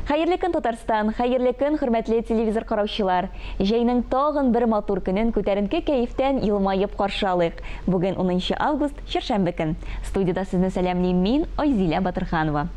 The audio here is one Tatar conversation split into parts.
Хәерле көн Татарстан, хәерле көн хөрмәтле телевизор караучылар. Җәйнең тагын бер матур көнен күтәренке кәефтән елмаеп каршы алыйк. Бүген 10 август, чаршамбы көн. Студияда сезне сәламлыйм мин, Айзилә Батырханова.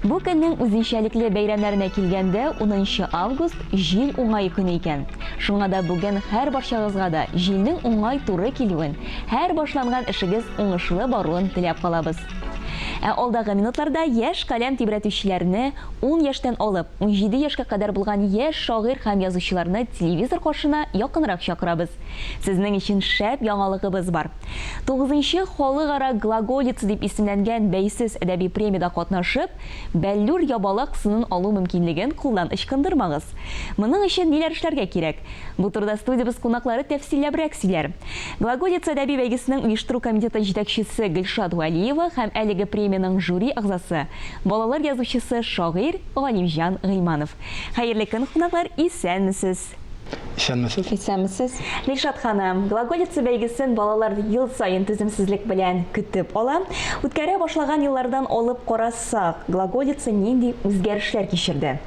Бу көннең үзенчәлекле бәйрәмнәренә килгәндә 10 август җил уңай көне икән. Шуңа да бүген һәр барчагызга да җилнең уңай туры килүен, һәр башланган эшегез уңышлы баруын теләп калабыз. Алдагы минутларда яшь каләм тибрәтүчеләрне 10 яшьтән алып 17 яшькә кадәр булган яшь шагыйрь һәм язучыларны телевизор каршына якынрак чакырабыз. Сезнең өчен шәп яңалыгыбыз бар. 9-нчы халыкара глаголица дип исемләнгән бәйсез әдәби премияда катнашып, Бәллүр ябалак сынын алу мөмкинлеген кулдан ычкындырмагыз. Моның өчен ниләр эшләргә кирәк? Бу турыда студиябыз кунаклары тәфсилләбрәк сөйләр. Глаголица әдәби бәйгесенең оештыру комитеты җитәкчесе Гөлшат Вәлиева һәм әлеге премияның жюри әгъзасы, балалар язучысы шагыйрь Галимҗан Гыйльманов. Хәерле көн кунаклар, исәнмесез? Исәнмесез? Гөлшат ханым, глаголица бәйгесен балалар ел сайын түземсезлек белән көтеп ала. Үткәрә башлаган еллардан алып карасак, глаголица нинди үзгәрешләр кичерде?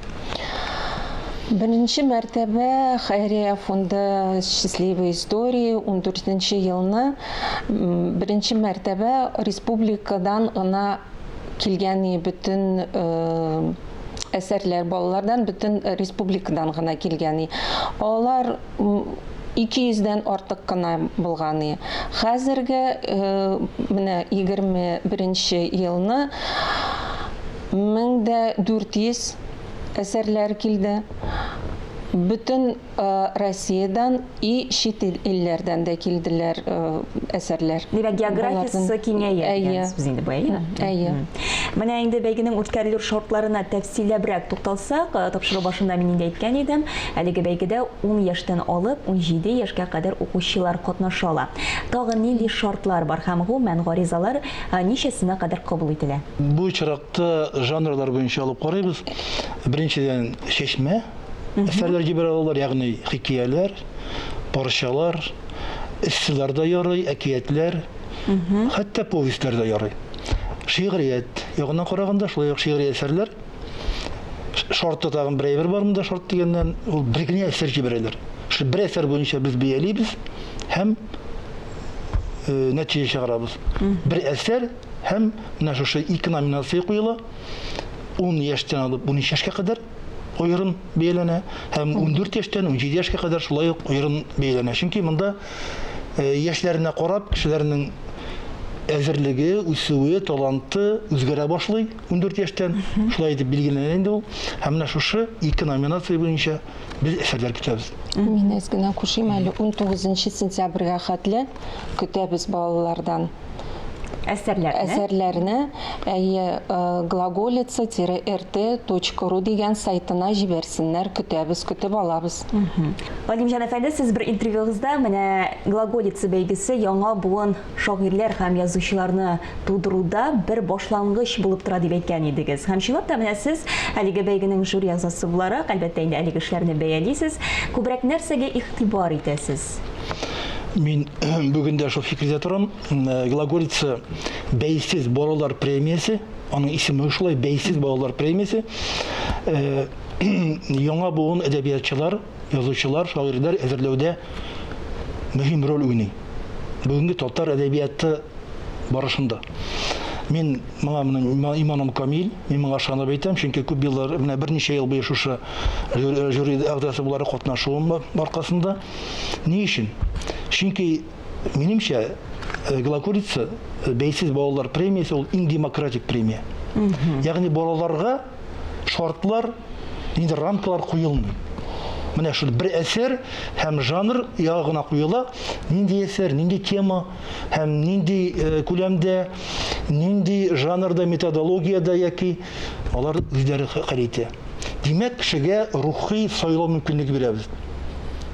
Беренче мәртәбә Хәйрия фонды «Счастливые истории» 14-нче елны беренче мәртәбә республикадан гына килгән бөтен әсәрләр балалардан бөтен республикадан гына килгән. Алар 200-дән артык кына булган. Хәзерге менә 21-нче елны 1400 әсәрләр килде. Bütün Россиядан и чит илләрдән дә килделәр әсәрләр. Димәк, географиясы киңәйгән без инде бая. Менә инде бәйгенең үткәрелү шартларына тәфсилләбрәк тукталсак, тапшыру башында мин инде әйткән идем, әлеге бәйгедә 10 яшьтән алып 17 яшькә кадәр укучылар катнаша ала. Тагын нинди шартлар бар һәм гомумән гаризалар ничәсенә кадәр кабул ителә? Бу чиракта жанрлар буенча алып карыйбыз. Беренчедән чәчмә әсәрләр җибәрә алалар, ягъни хикәяләр, парчалар, эсселәр дә ярый, әкиятләр, хәтта повестьләр дә ярый. Шигърият ягына караганда шулай ук шигъри әсәрләр. Шарты тагын бер әйбер бар монда, шарт дигәннән ул бер генә әсәр җибәрәләр. Шу бер әсәр буенча без бәялибез һәм нәтиҗә чыгарабыз. Бер әсәр һәм менә шушы ике номинация куела. 10 яшьтән алып 13 яшькә кадәр ойрын бәяләнә һәм 14 яшьтән 17 яшькә кадәр шулай ук ойрын бәяләнә. Чөнки монда яшьләренә карап, кешеләрнең әзерлеге, үсүе, таланты үзгәрә башлый 14 яшьтән. Шулай дип билгеләнә инде ул. Һәм менә шушы ике номинация буенча без әсәрләр көтәбез. Мин әзгенә кушыйм әле 19 сентябрьгә хәтле көтәбез балалардан әсәрләрне gлаголица-rt.ру дигән сайтына җибәрсеннәр, көтеп алабыз. Галимҗан әфәнде, сез бер интервьюгызда менә глаголица бәйгесе яңа буын шагыйрьләр һәм язучыларны тудыруда бер башлангыч булып тора дип әйткән идегез. Һәм чынлап та менә сез әлеге бәйгенең жюри әгъзасы буларак, әлбәттә инде әлеге эшләрне бәялисез, күбрәк нәрсәгә игътибар итәсез? Мин бүген дә шул фикердә торам. Глаголица бәйсез балалар премиясе, аның исеме шулай, бәйсез балалар премиясе. Яңа буын әдәбиятчылар, язучылар, шагыйрьләр әзерләүдә мөһим роль уйный. Бүгенге татар әдәбияты барышында. Мин моңа иманым камил, мин моңа ышанып әйтәм, чөнки күп еллар, менә берничә ел буе шушы жюри әгъзасы буларак катнашуым аркасында. Ни өчен? Чөнки минемчә глаголица бәйсез балалар премиясе ул иң демократик премия. Ягъни балаларга шартлар, нинди рамкалар куелмый. Менә шул бер әсәр һәм жанр ягына куела, нинди әсәр, нинди тема һәм нинди күләмдә, нинди жанрда, методологиядә яки алар үзләре хәл итә. Димәк, кешегә рухи сайлау мөмкинлеге бирәбез.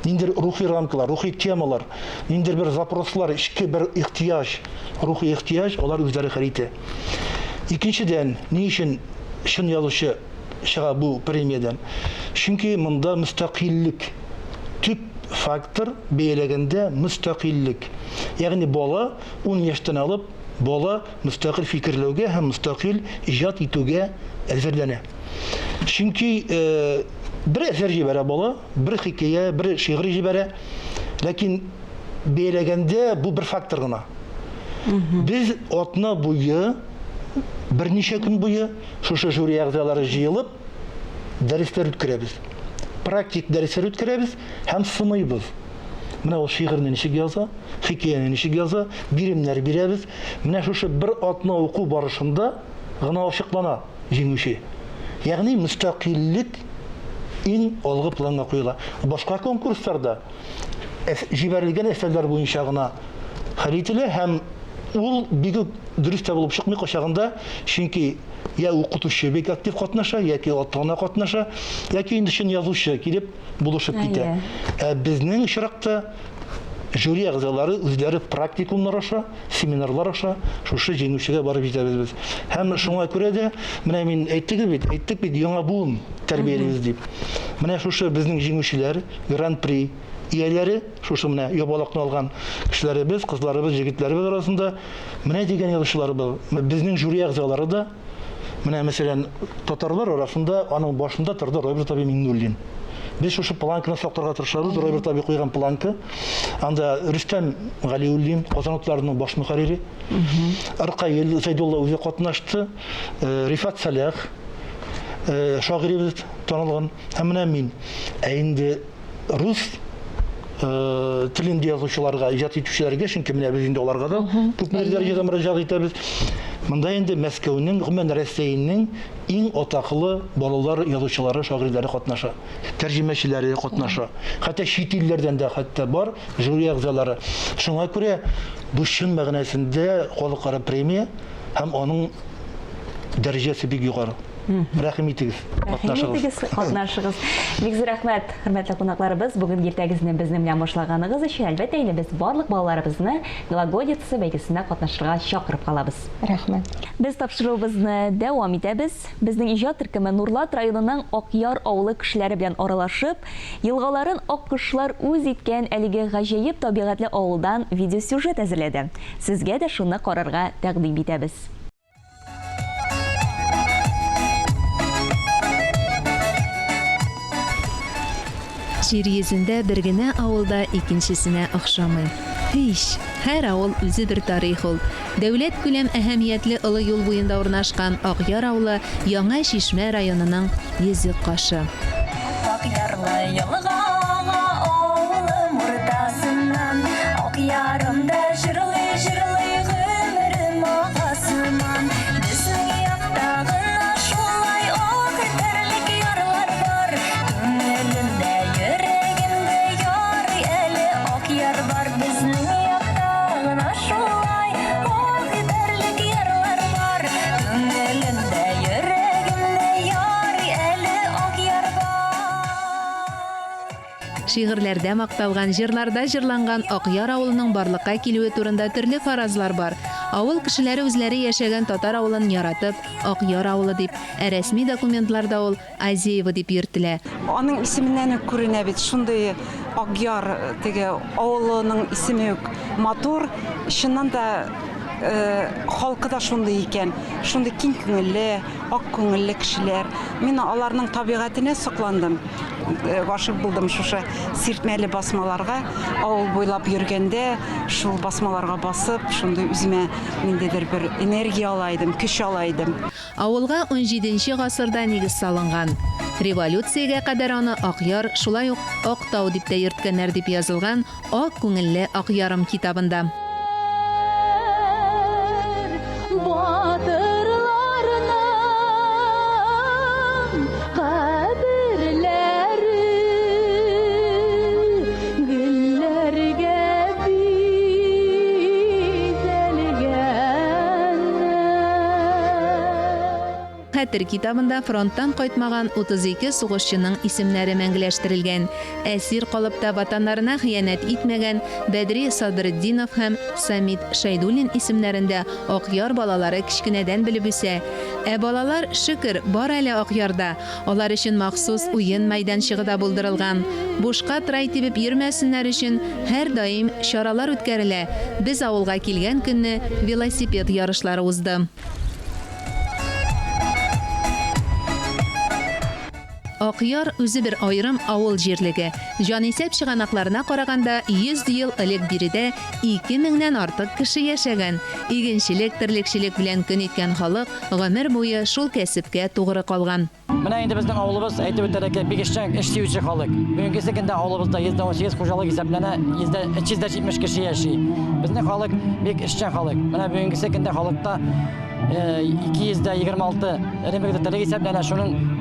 Нинди рухи рамкалар, рухи темалар, нинди бер запрослар, ички бер ихтияҗ, рухи ихтияҗ алар үзләре хәл итә. Икенчедән, ни өчен чын язучы чыга бу премиядан? Чөнки монда мөстәкыйльлек, төп фактор бәяләгәндә мөстәкыйльлек. Ягъни бала 10 яшьтән алып, бала мөстәкыйль фикерләүгә һәм мөстәкыйль иҗат итүгә әзерләнә. Çünkü bir eser jibere bala, bir hikaye, bir şiir jibere. Lakin belegende bu bir faktör gına. Biz otna boyu, bir neçe gün boyu şu jüri a'zalары jıyılıp dersler ütküremiz. Praktik dersler ütküremiz, hem sınayız. Mına o şiirinin işi yazsa, hikayenin işi yazsa, birimler biremiz. Mına şu bir otna oku barışında gına aşıklana jingüşi. Yani müstakillik in olgu plana koyula. Başka konkurslarda jiberilgen eserler boyunca gına haritili hem ул бигү дөрүстә булып чыкмый качагында, чөнки я укытучы бик актив катнаша, яки ата-ана катнаша, яки инде шин язучы килеп булышып китә. Безнең очракта жюри әгъзалары үзләре практикумнар аша, семинарлар аша шушы җиңүчегә барып җитәбез без. Һәм шуңа күрә дә менә мин әйттек бит яңа буын тәрбиялибез дип. Менә шушы безнең җиңүчеләр Гран-при ияләре, шушы менә ябалакны алган кешеләребез, кызларыбыз, җегетләребез арасында менә дигән язучыларыбыз. Безнең жюри әгъзалары да менә мәсәлән татарлар арасында аның башында торды Роберт Аби Миңнуллин. Biz şuшы планканы сактарга тырышабыз, Роберт Аби куйган планка. Анда Рөстәм Галиуллин, Казан утларының баш мөхәррире. Аркаил Зайдулла үзе катнашты, Рифат Салах, шагыйребез танылган. Һәм менә мин. Инде рус телендә язучыларга, иҗат итүчеләргә, чөнки менә без инде аларга да күпмедер дәрәҗәдә мөрәҗәгать итәбез. Монда инде Мәскәүнең, гомумән Россиянең иң атаклы балалар язучылары, шагыйрьләре катнаша. Тәрҗемәчеләре катнаша. Хәтта чит илләрдән дә хәтта бар жюри әгъзалары. Шуңа күрә бу чын мәгънәсендә халыкара премия һәм аның дәрәҗәсе бик югары. Рәхим итегез. Катнашыгыз. Бик зур рәхмәт, хөрмәтле кунакларыбыз. Бүген иртәгезне безнең белән башлаганыгыз өчен әлбәттә инде без барлык балаларыбызны Глаголица бәйгесендә катнашырга чакырып калабыз. Рәхмәт. Без тапшыруыбызны дәвам итәбез. Безнең иҗат төркеме Нурлат районының Акъяр авылы кешеләре белән аралашып, елгаларын аккошлар үз иткән әлеге гаҗәеп табигатьле авылдан видеосюжет әзерләде. Сезгә дә шуны карарга тәкъдим итәбез. Җир йөзендә бер генә авылда икенчесенә охшамый. Һич, һәр авыл үзе бер тарих ул. Дәүләт күләм әһәмиятле олы юл буенда урнашкан Акъяр авылы Яңа Шишмә районының йөзек кашы. Акъярлы елга авылым уртасыннан, Акъярымда җырлый гомерем агасыман. Безнең якта гына шулай ак терлек ярлар бар. Күңелемдә, йөрәгемдә ярый әле Акъяр бар. Безнең якта гына шулай ак терлек ярлар бар. Күңелемдә, йөрәгемдә ярый әле Акъяр бар. Шигырьләрдә макталган, җырларда җырланган Акъяр авылының барлыкка килүе турында төрле фаразлар бар. Авыл кешеләре үзләре яшәгән татар авылын яратып, Акъяр авылы дип, рәсми документларда ул Азеева дип йөртелә. Аның исеменнән үк күренә бит, шундый Акъяр теге авылының исеме үк матур, чыннан да халкы да шундый икән. Шундый киң күңелле, ак күңелле кешеләр. Мин аларның табигатенә сокландым. Гашык булдым шушы сиртмәле басмаларга. Авыл буйлап йөргәндә, шул басмаларга басып, шундый үземә ниндидер бер энергия алайдым, көч алайдым. Авылга 17нче гасырда нигез салынган. Революциягә кадәр аны Акъяр, шулай ук Актау дип тә йөрткәннәр дип язылган Ак күңелле Акъярым китабында. Хәтер китабында фронттан кайтмаган 32 сугышчының исемнәре мәңгеләштерелгән. Әсир калыпта ватаннарына хыянәт итмәгән Бәдри Садретдинов һәм Самит Шайдуллин исемнәрендә Акъяр балалары кичкенәдән белеп үсә. Балалар шөкер бар әле Акъярда. Алар өчен махсус уен мәйданчыгы да булдырылган. Бушка трай тибеп йөрмәсеннәр өчен һәр даим чаралар үткәрелә. Без авылга килгән көнне велосипед ярышлары узды. Акъяр үзе бер айрым авыл җирлеге. Җанисәп чыганакларына караганда 100 ел элек биредә 2000-нән артык кеше яшәгән. Игенчелек, терлекчелек белән көн иткән халык гомер буе шул кәсепкә тугры калган. Менә инде безнең авылыбыз әйтеп үтәргә бик эшчән халык. Бүгенге көндә авылыбызда 118 хуҗалык исәпләнә, 370 кеше яши. Безнең халык бик эшчән халык. Менә бүгенге көндә халыкта 226 ремегдә тәрәк исәпләнә,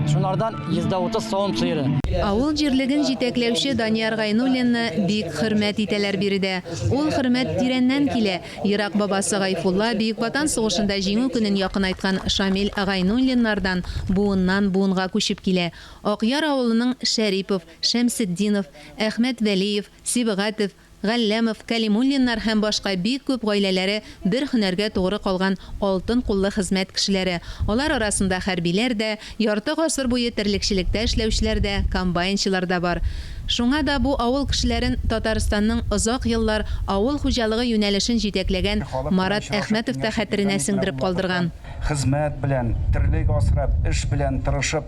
шунардан 130 савым сыеры. Авыл җирлеген җитәкләүче Данияр Гайнуллинны бик хөрмәт итәләр биредә. Ул хөрмәт тирәннән килә. Ерак бабасы Гайфулла Бөек Ватан сугышында җиңү көнен якын айткан Шамил Гайнуллиннардан буыннан буынга күчеп килә. Акъяр авылының Шәрипов, Шәмсетдинов, Әхмәт Вәлиев, Сибгатов, Галләмов, Калимуллиннар һәм башка бик күп гаиләләре бер һөнәргә тугры калган алтын куллы хезмәт кешеләре. Алар арасында хәрбиләр дә, ярты гасыр буе терлекчелектә эшләүчеләр дә, комбайнчылар да бар. Шуңа да бу авыл кешеләрен Татарстанның озак еллар авыл хуҗалыгы юнәлешен җитәкләгән Марат Әхмәтов та хәтеренә сеңдереп калдырган. Хезмәт белән, тирлек асрап, эш белән тырышып,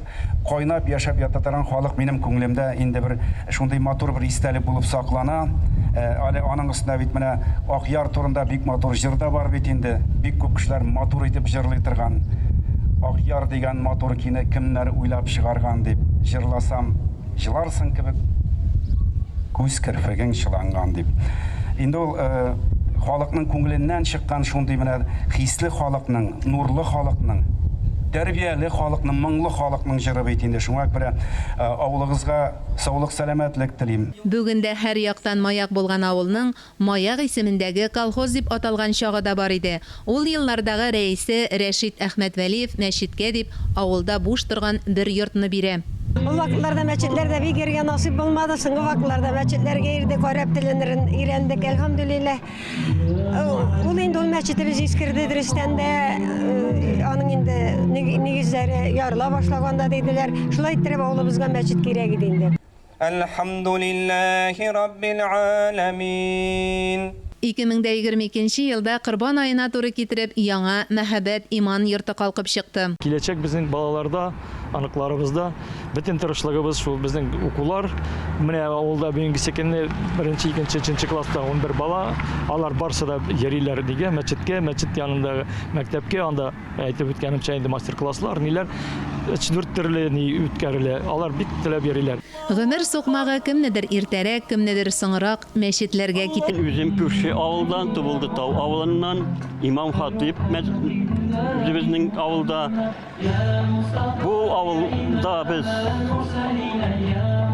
кайнап яшәп ята торган халык минем күңелемдә инде бер шундый матур бер истәлек булып саклана. Аның өстенә бит менә Акъяр турында бик матур җыр да бар бит инде. Бик күп кешеләр матур итеп җырлый торган. Акъяр дигән матур кине кемнәр уйлап чыгарган дип җырласам, җыларсың кебек күз керфегең чыланган дип. Инде ул халыкның күңеленнән чыккан шундый менә хисле халыкның, нурлы халыкның, тәрбияле халыкның, моңлы халыкның җыры бит инде. Шуңа күрә авылыгызга саулык, сәламәтлек телим. Бүгендә һәр яктан маяк булган авылның Маяк исемендәге колхоз дип аталган чагы да бар иде. Ул еллардагы рәисе Рәшит Әхмәтвәлиев мәчеткә дип авылда буш торган бер йортны бирә. Ул вакытларда мәчетләрдә бик йөргән насыйп булмады. Соңгы вакытларда мәчетләргә ирдек, араб телен өйрәндек, әлхәмдүлилләһ. Ул инде ул мәчетебез искерде дөрестән дә, аның инде нигезләре ярыла башлаганда диделәр. Шулай иттереп авылыбызга мәчет кирәк иде инде. Әлхәмдүлилләһи раббил аламин. 2022 елда Корбан аена туры китереп яңа мәхәббәт иман йорты калкып чыкты. Киләчәк безнең балаларда, аныкларыбызда бөтен тырышлыгыбыз шул безнең укулар. Менә авылда бүгенге көндә 1-нче, 2-нче, 3-нче класста 11 бала, алар барсы да йөриләр дигән мәчеткә, мәчет янында мәктәпкә, анда әйтеп үткәнемчә инде мастер-класслар, ниләр 4 төрле үткәрелә. Алар бик теләп йөриләр. Гомер сукмагы кемнедер иртәрәк, кемнедер соңрак мәчетләргә китеп. Үзем күрше авылдан тубылды тау авылыннан имам хатип безнең авылда. Бу авылда без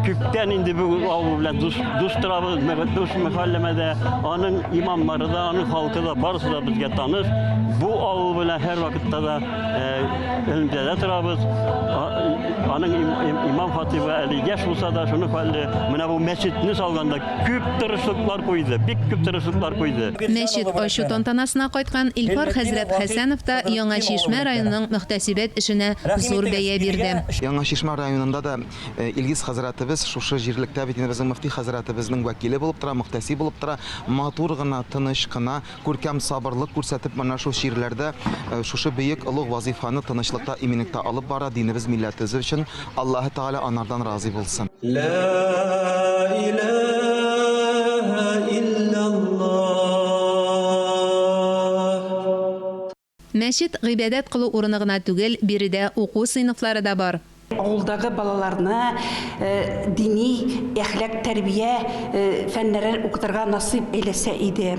күптән инде бу авыл белән дус торабыз, дус мәхәлләмәдә, аның имамлары да, аның халкы да барысы да безгә таныш. Бу авыл белән һәр вакытта да элемдә торабыз. Аның имам хатибы әле яшь булса да, шуны хәлле менә бу мәчетне салганда күп тырышлыклар куйды, бик күп тырышлыклар куйды. Мәчет ачу тантанасына кайткан Илфар хәзрәт Хәсәнов та Яңа Чишмә районының мөхтәсибәт эшенә зур бәя бирде. Яңа Чишмә районында да Илгиз хәзрәтебез шушы җирлектә бит инде безнең мөфти хәзрәтебезнең вәкиле булып тора, мөхтәсиб булып тора. Матур гына, тыныч кына, күркәм сабырлык күрсәтеп менә шул ширләрдә шушы бөек олуг вазифаны тынычлыкта, иминлектә алып бара, динебез, милләтебез өчен. Аллаһы Таала анардан разый булсын. Ла илаһа иллаллаһ. Мәчет гыйбадәт кылу урыны гына түгел, биредә уку сыйныфлары да бар. Авылдагы балаларына дини, әхлак, тәрбия фәннәре укытырга насыйп әйләсә иде.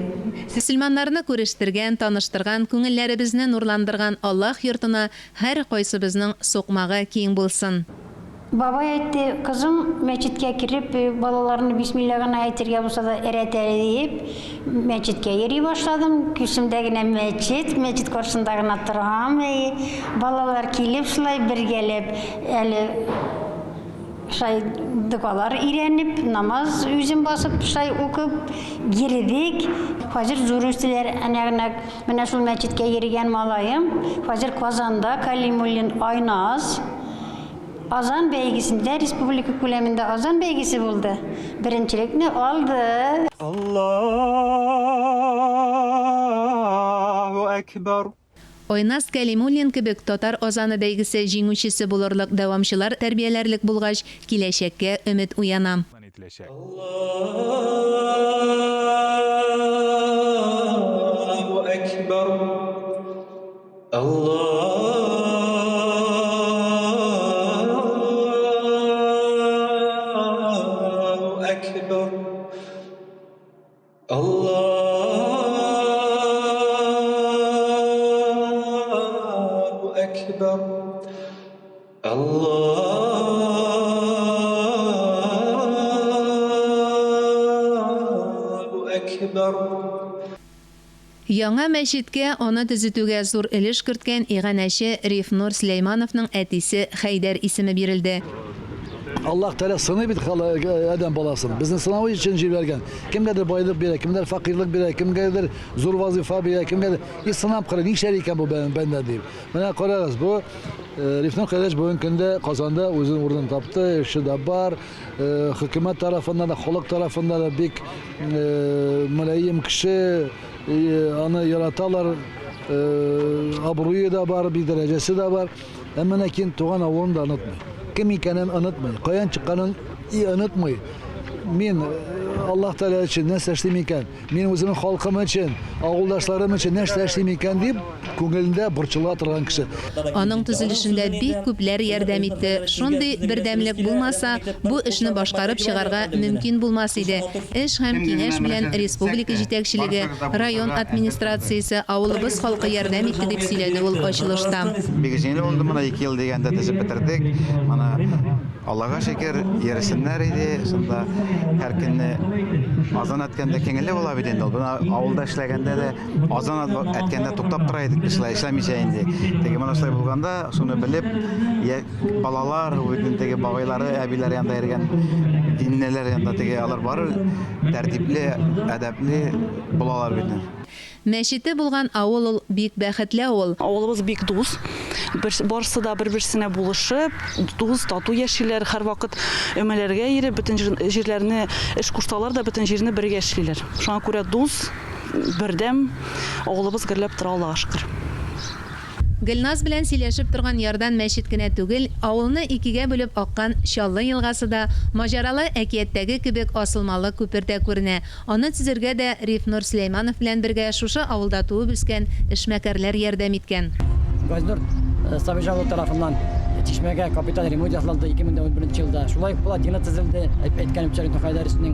Мөселманнарны күрештергән, таныштырган, күңелләребезне нурландырган Аллаһ йортына һәр кайсыбызның сукмагы киң булсын. Бабай әйтте, кызым мәчеткә кирип, балаларны бисмилла гына әйтергә булса да әрәтәле дип, мәчеткә йөри башладым. Күсемдә генә мәчет каршында гына торам. Балалар килеп шулай бергәләп, әле шай дукалар өйрәнеп, намаз үзем басып, шай укып йөрдек. Хәзер зур үстеләр, менә шул мәчеткә йөргән малаем, хәзер Казанда Калимуллин Айназ Азан бәйгесендә, республика күләмендә азан бәйгесе булды. Беренчелекне алды. Аллаһу акбар. Ойнас Кәлимуллин кебек татар азаны бәйгесе җиңүчесе булырлык дәвамчылар тәрбияләрлек булгач, киләчәккә өмет уяна. Allahu Ekber. Allahu Ekber. Allahu Ekber. Allahu Ekber. Яңа мәчеткә аны төзетүгә зур өлеш керткән иганәче Рифнур Сөләймановның әтисе Хәйдәр исеме бирелде. Allah Teala sınır bir adam balasın. Bizim sınavı için jiblergen. Kimlerdir bayılık bire, kimler fakirlik bire, kimlerdir zor vazifa bire, kimlerdir. Sınav kırın, ne şeriken bu benden diyeyim. Bana korarız bu. Rifnur kardeş bugün günde kazandı, uzun oradan taptı, işi de var. Hükümet tarafından da, halk tarafından da bir mülayim kişi onu yaratalar. Abruyu da var, bir derecesi de var. Ama lakin Tuğan avunu da unutmayın. Kim ikanen unutmayın. Kayan çıkanın iyi unutmayın. Min Allah Teala için ne seçtim iken, min özümün halkım için, ağıldaşlarım için ne seçtim iken deyip көңелендә борчыла торган кеше. Аның төзелешендә бик күпләр ярдәм итте. Шундый бердәмлек булмаса, бу эшне башкарып чыгарга мөмкин булмас иде. Эш һәм киңәш белән республика җитәкчелеге, район администрациясе, авылыбыз халкы ярдәм итте дип сөйләде ул ачылышта. Бик җиңел булды моны 2 ел дигәндә төзеп бетердек. Мана Аллага шөкер, ярышыннар иде. Шунда һәр көнне азан әткәндә киңеле була бит инде. Бу авылда эшләгәндә дә азан әткәндә туктап тора идек. Эшләмичә инде. Теге моны эшләй булганда, шуны белеп, балалар, үтендәге бабайлары, әбиләр янында йөргән диннеләр янында теге алар бар, тәртипле, әдәпле булалар бит. Мәчете булган авыл ул бик бәхетле авыл. Авылыбыз бик дус. Барысы да бер-берсенә булышып, дус, тату яшиләр, һәр вакыт өмәләргә йөреп, бөтен җирләрне эш кушсалар да бөтен җирне бергә эшлиләр. Шуңа күрә дус, бердәм авылыбыз гөрләп тора, Аллага шөкер. Гөлназ белән сөйләшеп торган ярдан мәчет кенә түгел, авылны икегә бүлеп аккан Чаллы елгасы да маҗаралы әкияттәге кебек асылмалы күпердә күренә. Аны төзергә дә Рифнур Сөләйманов белән бергә шушы авылда туып үскән эшмәкәрләр ярдәм иткән. Газнур Сабижавыл тарафыннан Чишмәгә капиталь ремонт ясалды 2011 елда. Шулай плотина төзелде. Әйткәнемчә Рифнур Хәйдәровның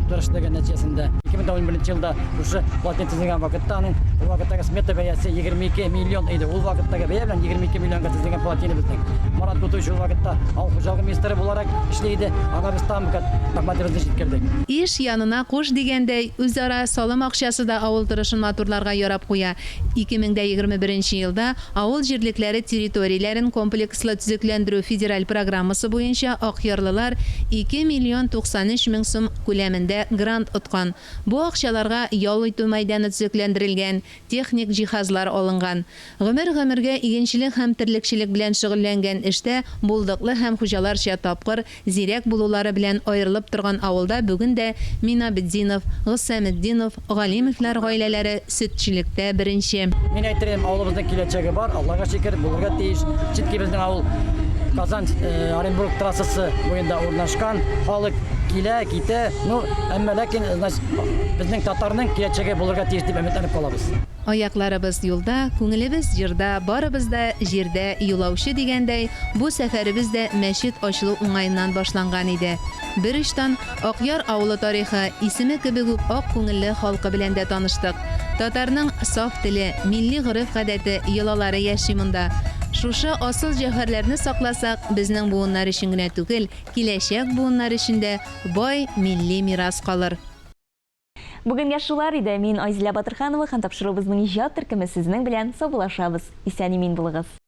тырышлыгы нәтиҗәсендә 2011 елда шушы плотина төзелгән вакытта аның вакыттагы смета бәясе 22 миллион иде. Ул вакыттагы бәя белән 22 миллионга төзелгән плотина безнең. Марат Гутуев вакытта авыл хуҗалыгы министры буларак эшләйде. Аңа без там мәгълүматларны җиткердек. Иш янына куш дигәндәй, үзара салым акчасы да авыл торышын матурларга ярап куя. 2021 елда авыл җирлекләре территорияләрен комплекслы төзекләндерү федераль программасы буенча Акъярлылар 2 миллион 93 мең сум күләмендә грант откан. Бу акчаларга ял итү мәйданы төзекләндерелгән, техник җиһазлар алынган. Гомергә игенчелек һәм терлекчелек белән шөгыльләнгән эштә булдыклы һәм хуҗаларча тапкыр, зирәк булулары белән аерылып торган авылда бүген дә Минабетдинов, Гыссаметдинов, Галимовлар гаиләләре сөтчелектә беренче. Мин әйтерем, авылыбызның киләчәге бар. Аллага шөкер, булырга тиеш. Чөнки безнең авыл Казан Оренбург трассасы буенда урнашкан. Халык килә, китә. Ну, әмма ләкин, значит, безнең татарның киләчәге булырга тиеш дип өметләнеп калабыз. Аякларыбыз юлда, күңелебез җирдә, барыбыз да җирдә юлаучы дигәндәй, бу сәфәребез дә мәчет ачылу уңаеннан башланган иде. Бер иштан Акъяр авылы тарихы, исеме кебек үк ак күңелле халкы белән дә таныштык. Татарның саф теле, милли гореф-гадәте, йолалары яши монда. Шушы асыл җәүһәрләрне сакласак, безнең буыннар өчен генә түгел, киләчәк буыннар өчен дә бай милли мирас калыр. Бүгенгә шулар иде. Мин Айзилә Батырханова һәм тапшыруыбызның иҗат төркеме сезнең белән саубуллашабыз. Исән-имин булыгыз.